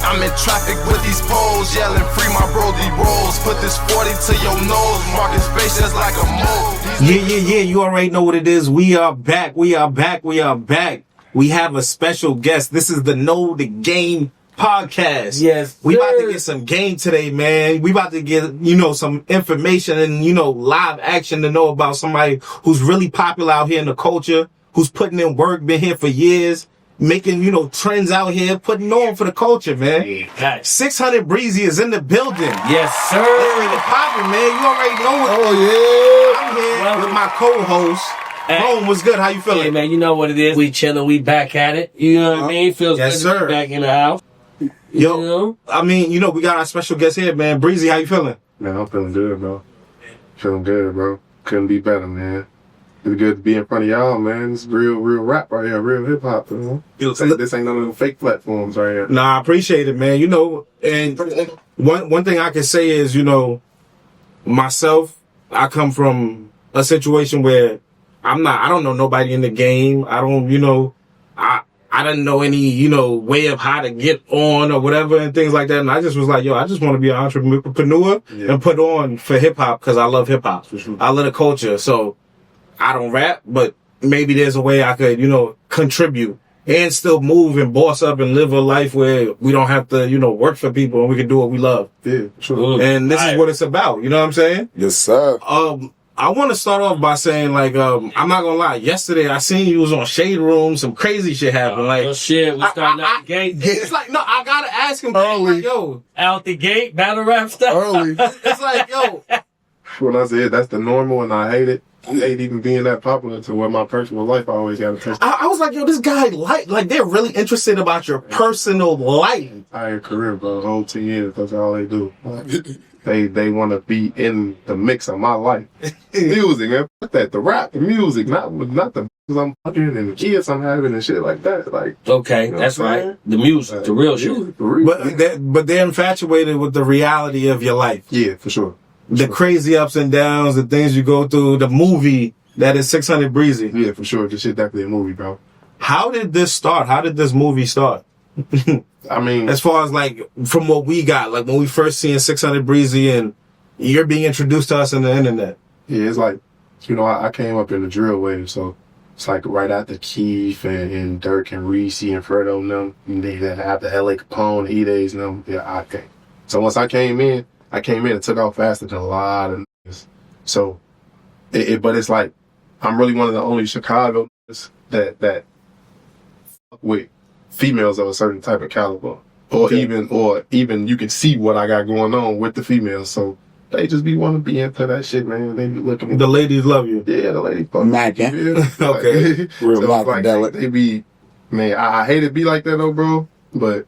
I'm in traffic with these poles, yelling free my Brody rolls. Put this 40 to your nose, marking space just like a mole. Yeah. You already know what it is. We are back. We have a special guest. This is the Know the Game podcast. Yes. We about to get some game today, man. We about to get, some information and, live action to know about somebody who's really popular out here in the culture, who's putting in work, been here for years, making, trends out here, putting on for the culture, man. Yeah. 600 Breezy is in the building. Yes, sir. It's popping, man. You already know it. Oh, yeah. I'm here with my co-host. Rome, what's good? How you feeling? Hey, man, you know what it is. We chilling. We back at it. You know what I mean? Feels yes, good to sir. be back in the house. Yo, I mean, we got our special guest here, man. Breezy, how you feeling? Man, I'm feeling good, bro. Feeling good, bro. Couldn't be better, man. It's good to be in front of y'all, man. It's real rap right here, real hip hop. This ain't none of them fake platforms right here. Nah, I appreciate it, man. And one thing I can say is, myself, I come from a situation where I don't know nobody in the game. I don't, I didn't know any, way of how to get on or whatever and things like that. And I just was like, I just want to be an entrepreneur and put on for hip hop because I love hip hop. Sure. I love the culture. So I don't rap, but maybe there's a way I could, contribute and still move and boss up and live a life where we don't have to, work for people and we can do what we love. Yeah, sure. And this is what it's about. You know what I'm saying? Yes, sir. I want to start off by saying, I'm not gonna lie. Yesterday, I seen you was on Shade Room. Some crazy shit happened. Oh shit, we starting out the gate. It's I gotta ask him. Early. Out the gate, battle rap stuff. Early. It's When I said that's the normal and I hate it. I hate even being that popular to where my personal life I always got to touch. I was like, this guy, they're really interested about your personal life. Entire career, bro. Whole 10 years, that's all they do. They want to be in the mix of my life. Music, man. Fuck that. The rap, the music, not the I'm fucking and the kids I'm having and shit like that. Okay, that's right. The music, the real shit. But they're infatuated with the reality of your life. Yeah, for sure. The crazy ups and downs, the things you go through, the movie that is 600 Breezy. Yeah, for sure. This shit definitely a movie, bro. How did this start? How did this movie start? I mean, as far as from what we got, when we first seen 600 Breezy and you're being introduced to us on the internet. Yeah, it's I came up in the drill wave, so it's right after Keith and Dirk and Reese and Fredo and them. And they have the L'A Capone, E-Days and them. Yeah, okay. So once I came in and took off faster than a lot of niggas. So, but it's I'm really one of the only Chicago niggas that fuck with females of a certain type of caliber. Or even you can see what I got going on with the females. So they just want to be into that shit, man. They be looking. The ladies love you. Yeah, the ladies fuck Mac, yeah. Okay. Real so psychedelic. They be, man, I hate it be like that though, bro. But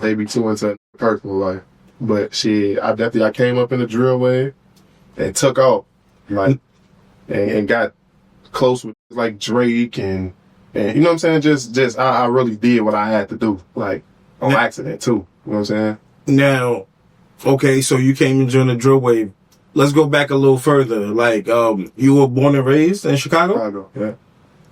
they be too into personal life. But shit, I came up in the drill wave and took off, and got close with Drake and you know what I'm saying? Just I really did what I had to do, on accident too. You know what I'm saying? Now, okay, so you came in during the drill wave. Let's go back a little further. You were born and raised in Chicago? Chicago, yeah.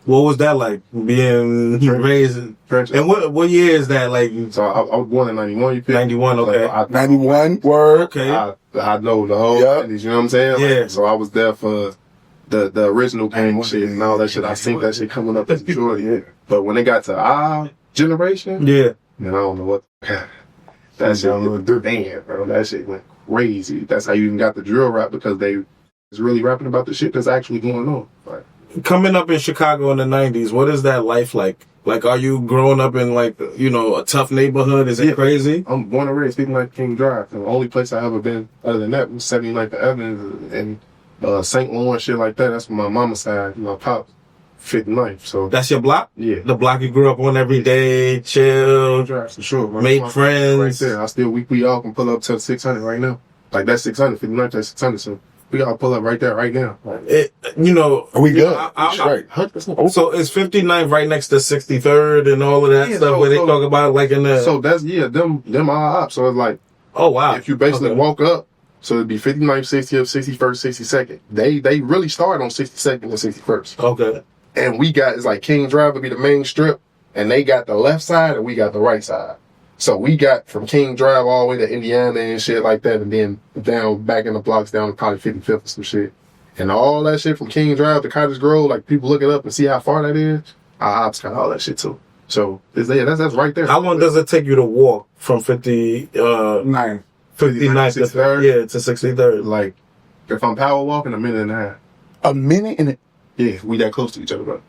What was that like, being raised in... And what year is that, So I was born in 91, you feel 91, okay. 91, word. Okay. I know the whole... Yep. You know what I'm saying? Yeah. So I was there for the original game shit and all that shit. I seen that shit coming up as a shorty, yeah. But when it got to our generation... Yeah. Man, I don't know what... That shit, damn, bro. That shit went crazy. That's how you even got the drill rap, because they was really rapping about the shit that's actually going on. Coming up in Chicago in the 90s, what is that life like? Are you growing up in a tough neighborhood? Is it crazy? I'm born and raised 59th King Drive. The only place I ever been other than that was 79th Evans and St. Lawrence, shit like that. That's my mama's side, my pops. 59th, so. That's your block? Yeah. The block you grew up on every day, chill, for sure. make friends. Right there. I still, we all can pull up to 600 right now. That's 600, 59th, that's 600, so we all pull up right there, right now. Are we good? Right. So is 59th right next to 63rd and all of that stuff where they talk about in the... So that's, them all up. So it's oh wow. If you basically walk up, so it'd be 59th, 60th, 61st, 62nd. They really start on 62nd and 61st. Okay. And we got, it's King Drive would be the main strip, and they got the left side and we got the right side. So we got from King Drive all the way to Indiana and shit like that, and then down back in the blocks down to probably 55th or some shit. And all that shit from King Drive to Cottage Grove, like people look it up and see how far that is. Our ops got all that shit too. So that's right there. How long does it take you to walk from 59th to 63rd? Like, if I'm power walking, a minute and a half. A minute and Yeah, we that close to each other, bro.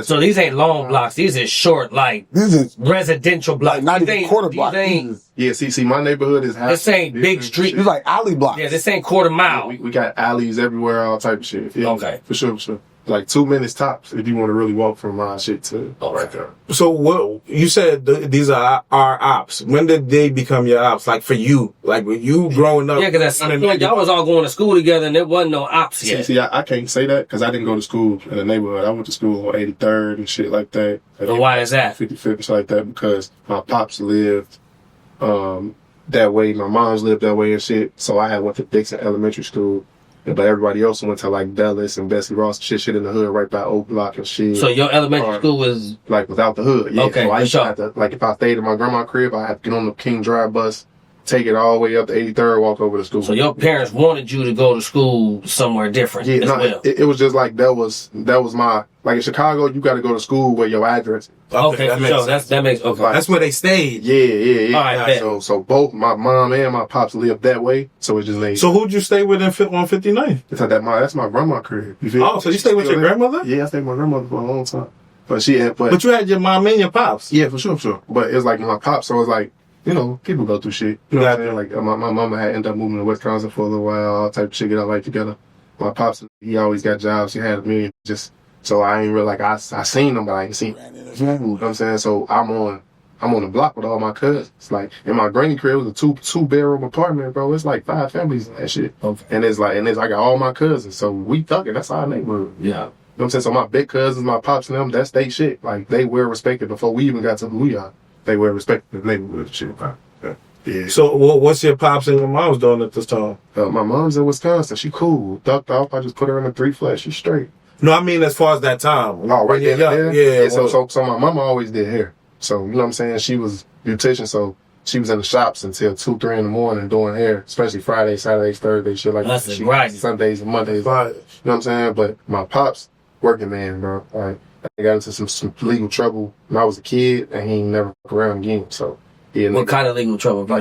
So these ain't long blocks. These is short, like this is residential blocks. like not even quarter block. Yeah, see, my neighborhood is half. This ain't big street. It's like alley blocks. Yeah, this ain't quarter mile. We got alleys everywhere, all type of shit. Yeah, Okay. For sure. Like 2 minutes tops if you want to really walk from my shit to right there. So what you said? These are our ops. When did they become your ops? Like for you, like when you growing up? Yeah, because at some point y'all was all going to school together, and there wasn't no ops yet. See, I can't say that because I didn't go to school in the neighborhood. I went to school on 83rd and shit like that. So why is that? 55th and shit like that because my pops lived that way. My mom's lived that way and shit. So I had went to Dixon Elementary School. But everybody else went to like Dallas and Bessie Ross, shit in the hood right by Oak Block and shit. So your elementary school was like without the hood, yeah. Okay, so I used sure. to have to, like if I stayed in my grandma's crib, I had to get on the King Drive bus, take it all the way up to 83rd, walk over to school. So your parents wanted you to go to school somewhere different yeah, as well. It was just like that was my like in Chicago, you got to go to school where your address is. Okay, that makes okay. That's where they stayed. Yeah. All right, so both my mom and my pops lived that way, so it just made. So who'd you stay with on 59th? It's like that's my grandma's crib. You feel? Oh, so you stayed with your grandmother? Yeah, I stayed with my grandmother for a long time. But you had your mom and your pops. Yeah, for sure. But it's like my pops, so it's like, you know, people go through shit. You know what I'm saying? Like my mama had ended up moving to Wisconsin for a little while, all type of shit, get our life together. My pops, he always got jobs. He had a million. So I ain't really like I seen them, but I ain't seen them. You know what I'm saying? So I'm on the block with all my cousins. Like in my granny crib, it was a two bedroom apartment, bro. It's like 5 families and that shit. Okay. And I got all my cousins. So we thugging. That's our neighborhood. Yeah. You know what I'm saying? So my big cousins, my pops and them, that's they shit. Like they were respected before we even got to who we are. They were respected in the neighborhood and shit. Yeah. So what's your pops and your mom's doing at this time? My mom's in Wisconsin. She cool. Ducked off. I just put her in a 3 flat. She's straight. No, I mean as far as that time. Oh, right there. Yeah. So my mama always did hair. So you know what I'm saying? She was a beautician, so she was in the shops until 2, 3 in the morning doing hair, especially Fridays, Saturdays, Thursdays, shit like that. Sundays and Mondays. You know what I'm saying? But my pops, working man, bro. Like I got into some legal trouble when I was a kid, and he ain't never fuck around again. So what kind of legal trouble? I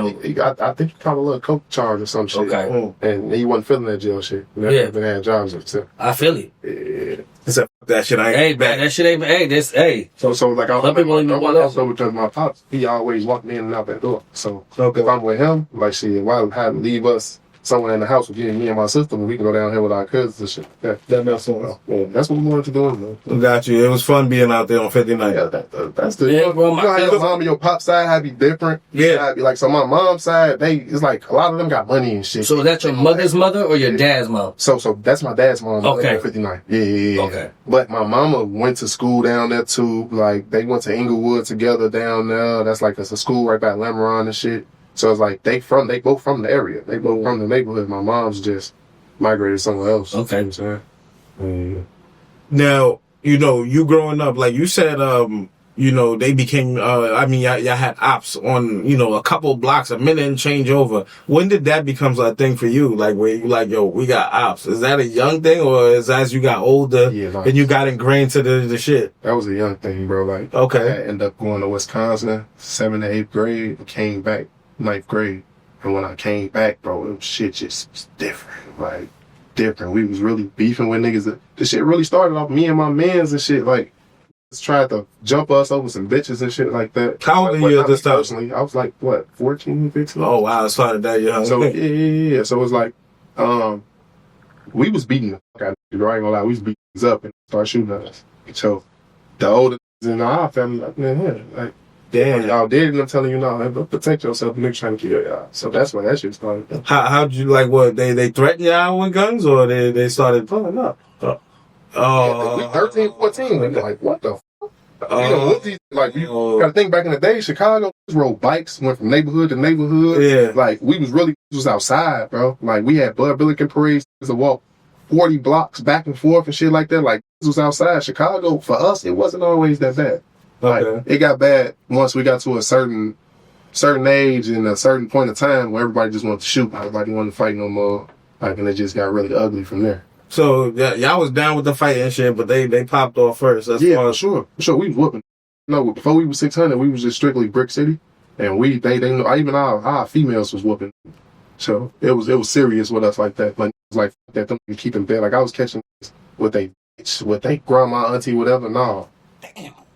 think he caught a little coke charge or some shit. Okay. And he wasn't feeling that jail shit. Yeah. Been had jobs so. I feel it. Yeah. Except that shit ain't. Hey, man, that shit ain't. Hey. So like I some people don't even want to. Also because my pops, he always walked in and out that door. So if I'm with him, like shit, why had to leave us somewhere in the house with me and my sister, and we can go down here with our cousins and shit. That makes sense. Yeah, that's what we wanted to do, man. Got you. It was fun being out there on 59. Yeah, that's the. Yeah, bro, you know how your mom and your pop side had to be different. Yeah, like so. My mom's side, it's like a lot of them got money and shit. So is that your mother's mother or your dad's mom? So that's my dad's mom. Okay. 59. Yeah. Okay. But my mama went to school down there too. Like they went to Inglewood together down there. That's like it's a school right by Lamron and shit. So it's like they both from the area. They both from the neighborhood. My mom's just migrated somewhere else. Okay. You know what I'm saying? Now, you growing up, like you said, they became, y'all had ops on, a couple blocks, a minute and change over. When did that become a thing for you? Like, where you like, yo, we got ops. Is that a young thing, or is as you got older and you got ingrained to the shit? That was a young thing, bro. Like, okay. I ended up going to Wisconsin, 7th to 8th grade, and came back 9th grade. And when I came back, bro, shit just was different. Like, different. We was really beefing with niggas. The shit really started off me and my mans and shit. Like, just tried to jump us over some bitches and shit like that. How old are you at this time? Personally, I was like, 14, 15? Oh, wow. It started that young. So, yeah. So it was like, we was beating the fuck out of niggas. I ain't gonna lie. We was beating niggas up and start shooting at us. So, the older niggas in our family, like, man, like, damn, y'all did, and I'm telling you now, protect yourself, niggas trying to kill y'all. So that's when that shit started. How'd you, like, what, they threatened y'all with guns, or they started pulling up? We 13, 14, we like, what the fuck? You gotta think back in the day, Chicago rode bikes, went from neighborhood to neighborhood. Yeah. Like, we was outside, bro. Like, we had Bud Billiken parades to walk 40 blocks back and forth and shit like that. Like, this was outside. Chicago, for us, it wasn't always that bad. Like, it got bad once we got to a certain certain age and a certain point of time where everybody just wanted to shoot. Nobody wanted to fight no more. Like, and it just got really ugly from there. So y'all was down with the fight and shit, but they popped off first. That's Yeah, far for as, sure. For sure, we was whooping. No, before we was 600, we was just strictly Brick City, and they know even our females was whooping. So it was serious with us like that. But it was like that them keeping bad. Like I was catching with they grandma, auntie, whatever. No,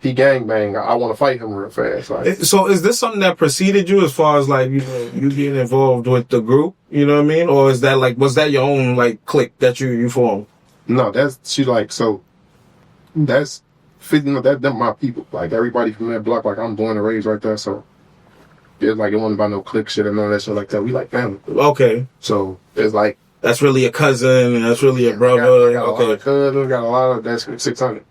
he gangbang. I want to fight him real fast. Like, so is this something that preceded you as far as like, you know, you getting involved with the group? You know what I mean? Or is that like, was that your own like clique that you formed? no, that's 50. You know, them my people. Like everybody from that block. Like I'm born and raised right there. So it's like it wasn't about no clique shit and none of that shit like that. We like family. Okay. So it's like. That's really a cousin, and that's really a brother. I got a lot of cousins, got a lot of that's 600.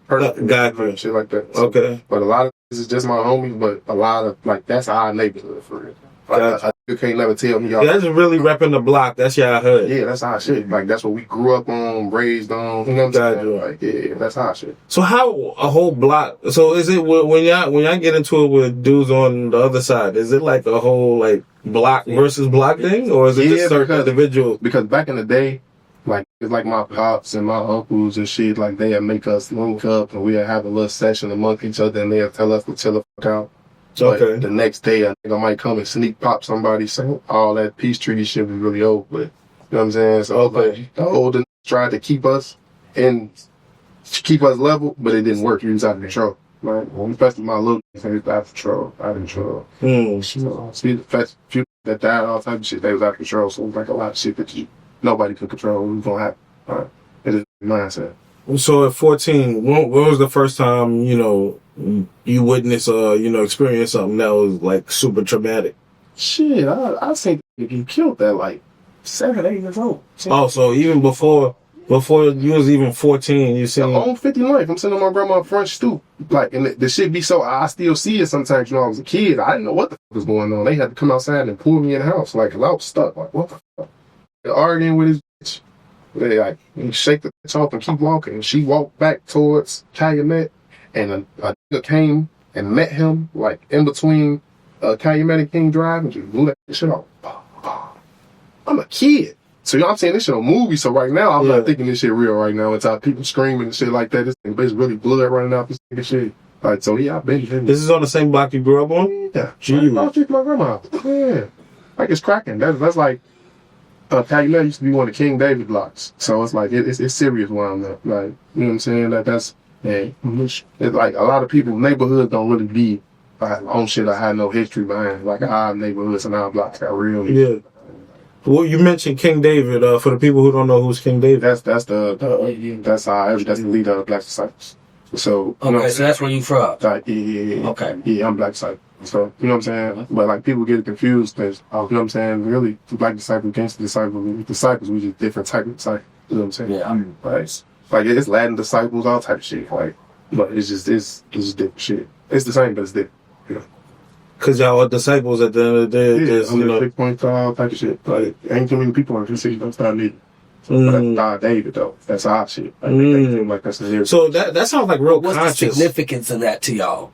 Got you. And shit like that. So, Okay. but a lot of this is just my homies, but a lot of like that's our neighborhood for real. Like you can't never tell me y'all. Yeah, that's really repping the block. That's y'all hood. Yeah, that's our shit. Like that's what we grew up on, raised on. You know what I'm saying? Gotcha. Like yeah, that's our shit. So how a whole block? So is it when y'all get into it with dudes on the other side? Is it like a whole like block versus block thing, or is it just certain individuals? Because back in the day, like it's like my pops and my uncles and shit. Like they'd make us link up and we'd have a little session among each other, and they'd tell us to chill the fuck out. But Okay. the next day, I think I might come and sneak pop somebody. So all that peace treaty shit was really old. But you know what I'm saying? So Okay. the older tried to keep us level, but it didn't work. He was out of control. Right? Especially my little niggas, they was out of control. So the few that died, all type of shit, they was out of control. So it was like a lot of shit that nobody could control. It was gonna happen. Right? It is mindset. So at 14, when was the first time, you know, you witnessed or, you know, experienced something that was like super traumatic? Shit, I think you killed that like 7, 8 years old. Oh, so even before you was even 14, you seen... On 59th, I'm sitting on my grandma's front stoop. Like, and the shit be so, I still see it sometimes. You know, I was a kid. I didn't know what the fuck was going on. They had to come outside and pull me in the house. Like, 'cause I was stuck. Like, what the fuck? They're arguing with his bitch. They like, he shake the bitch off and keep walking. And she walked back towards Calumet. And a nigga came and met him, like, in between Calumet and King Drive. And just blew that shit off. I'm a kid. So, you know what I'm saying? This shit a movie. So, right now, I'm not thinking this shit real right now. It's people screaming and shit like that. This thing bitch really blew that running out this nigga shit. Like, so, yeah, I've been here. This is on the same block you grew up on? Yeah. Gee. I'll take my grandma. Yeah. Like, it's cracking. That's like, Calumet used to be one of King David blocks. So, it's like, it's serious where I'm at. Like, you know what I'm saying? That's, it's like, a lot of people, neighborhoods don't really be on shit that had no history behind. Like, our neighborhoods and our blocks got real. Yeah. Well, you mentioned King David. For the people who don't know who's King David, that's the leader of the Black Disciples. So okay, so that's where you from. Like, yeah. Okay. Yeah, I'm Black Disciple. So you know what I'm saying. But like people get confused because you know what I'm saying. Really, Black Disciple, Gangster disciples, we just different type of disciples. You know what I'm saying. Yeah. Right. Like it's Latin disciples, all type of shit. Like, but it's different shit. It's the same, but it's different. You know? because y'all are disciples at the end of the day. Yeah, You know, 6 point type of shit. Like, ain't too many people on 360 don't start needing. But that's David though. That's our shit. Like, they feel like that's the so that sounds like real What's conscious. the significance of that to y'all?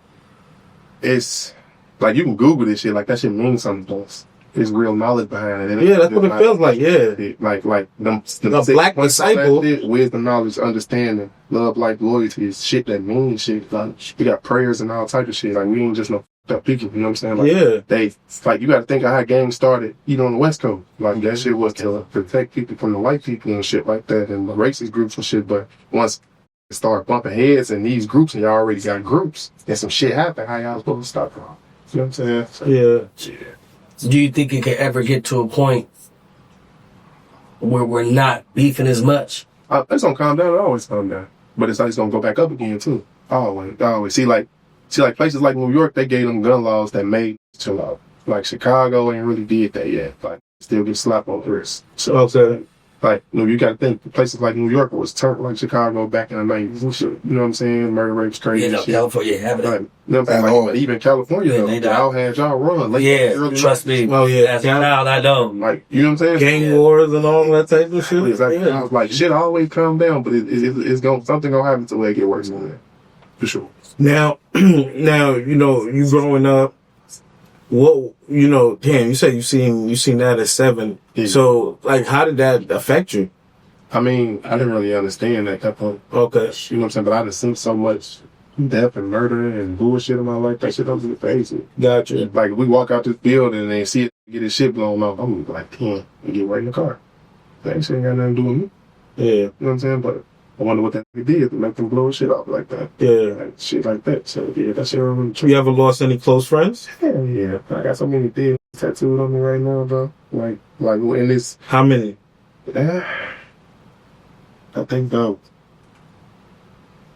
It's like you can Google this shit. Like that shit means something to us. There's real knowledge behind it. Yeah, that's what it feels like. Yeah, like them the black disciple. Wisdom, knowledge, understanding, love, life, loyalty is shit that means shit. Like we got prayers and all type of shit. Like we ain't just no up people. You know what I'm saying? Like, yeah. They like you got to think of how gangs started. Even on the West Coast, like that shit was to protect people from the white people and shit like that, and the racist groups and shit. But once it start bumping heads in these groups, and y'all already got groups, and some shit happened, how y'all supposed to stop them? You know what I'm saying? So, Yeah. Do you think it could ever get to a point where we're not beefing as much? It's gonna calm down. It always calm down, but it's gonna go back up again too. Always. See, places like New York, they gave them gun laws that made it chill out. Like Chicago ain't really did that yet. Like still get slapped on the wrist. So Okay. like you got to think places like New York was turned like Chicago back in the 90s and shit. You know what I'm saying? Murder rates crazy. You know, and shit. California having it. Right. You know what I'm saying? Like, even California, Yeah, though, they y'all had y'all run. Like, Yeah, early trust me. Oh yeah. As a child, I know. Like, you know what I'm saying? Gang wars and all that type of shit. Exactly. Yeah. I was like, shit always calm down, but it's gonna something gonna happen to where it get worse than that. For sure. Now, you know, you growing up, what, you know, damn, you said you seen that at 7. Yeah. So, like, how did that affect you? I mean, I didn't really understand that type of, Okay. you know what I'm saying? But I just seen so much death and murder and bullshit in my life. That shit doesn't face it. Gotcha. Like, we walk out this building and they see it get his shit blown off. I'm like, damn, and get right in the car. That shit ain't got nothing to do with me. Yeah. You know what I'm saying? But I wonder what that nigga did to make them blow his shit off like that. Yeah. Like, shit like that. So, yeah, that shit really true. You ever lost any close friends? Hell yeah. I got so many dead tattooed on me right now, bro. Like in this, How many? I think about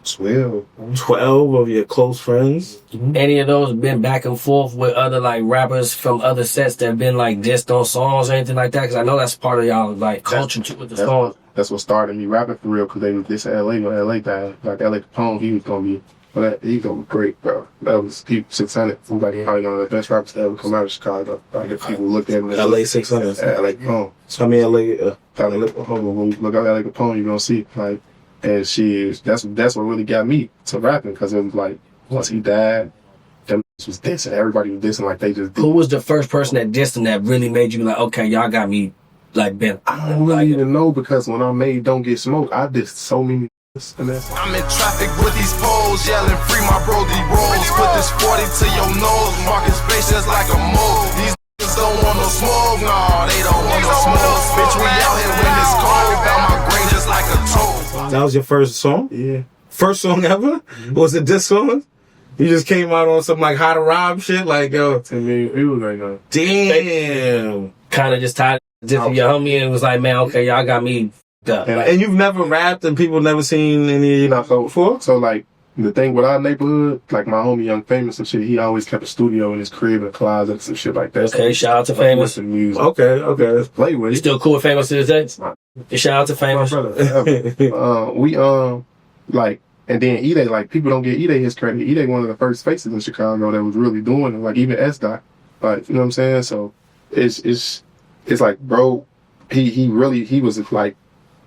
12. 12 of your close friends? Any of those been back and forth with other like rappers from other sets that have been like dissed on songs or anything like that? Because I know that's part of y'all like culture too with the songs. That's what started me rapping for real, because they was this LA when LA died. Like L'A Capone, he was gonna be, well, he's gonna be great, bro. That was 600. Somebody probably one of the best rappers to ever come out of Chicago. Like if people look at him, LA 600. L'A Capone. So I mean, LA. When you look at L'A Capone, you gonna see like, and that's what really got me to rapping, because it was like once he died, them was dissing. Everybody was dissing like they just. Who was the first person that dissed him that really made you be like, okay, y'all got me like bent? I don't really even know, because when I made Don't Get Smoked, I did so many. And that's I'm in traffic with these poles, yelling free my Brody rolls. Put this 40 to your nose, marking space just like a mole. These niggas don't want no smoke, nah, they don't want no smoke. Bitch, we out here when it's cold, bout my grain just like a toad. That was your first song? yeah. First song ever? Was it this song? You just came out on some like how to rob shit? Like, yo, To me, it was like a. damn. Kind of just tied to your homie and was like, man, okay, y'all got me up. And you've never rapped and people never seen any before? So like the thing with our neighborhood, like my homie Young Famous and shit, he always kept a studio in his crib and a closet and some shit like that. Okay, shout out to Famous. Listen to music. Okay. Play with You it. still cool with Famous to this day? Shout out to My Famous. brother. We like, and then E-Day, like people don't get E-Day his credit. E-Day one of the first faces in Chicago that was really doing it. Like even S-Dot, like you know what I'm saying. So it's like, bro, he was like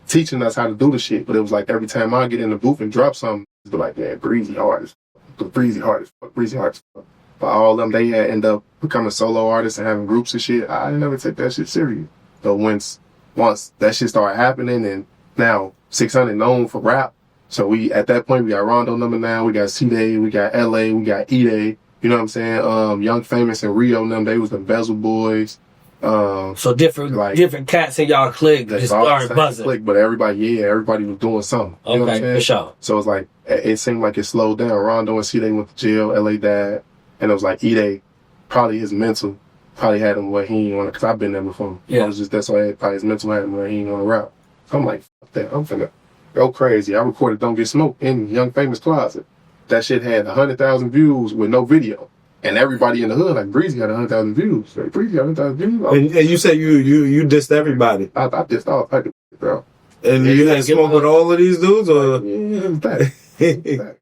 teaching us how to do the shit. But it was like every time I get in the booth and drop something, it's like, man, Breezy hard as fuck. Breezy hard as fuck. But all of them, they had end up becoming solo artists and having groups and shit. I didn't never take that shit serious. So once that shit started happening, and now 600 known for rap. So at that point we got Rondo number 9, we got C-Day, we got LA, we got E-Day. You know what I'm saying? Young Famous and Rio and them, they was the Bezel Boys. So different cats in y'all clique just started buzzing. Click, but everybody was doing something. You know what I'm Okay, saying? for sure. So it's like, it seemed like it slowed down. Rondo and C-Day went to jail, LA died, and it was like E-Day, probably his mental, probably had him where he ain't want to, because I've been there before. Yeah. It was just, that's why probably his mental had him where he ain't want to rap. So I'm like, fuck that, I'm finna go crazy. I recorded Don't Get Smoked in Young Famous closet. That shit had 100,000 views with no video. And everybody in the hood, like Breezy got 100,000 views. Like Breezy got 100,000 views. And you said you dissed everybody. I dissed all type of shit, bro. And Yeah, you you had gotta give smoke with all of these dudes, or? Yeah, it was that.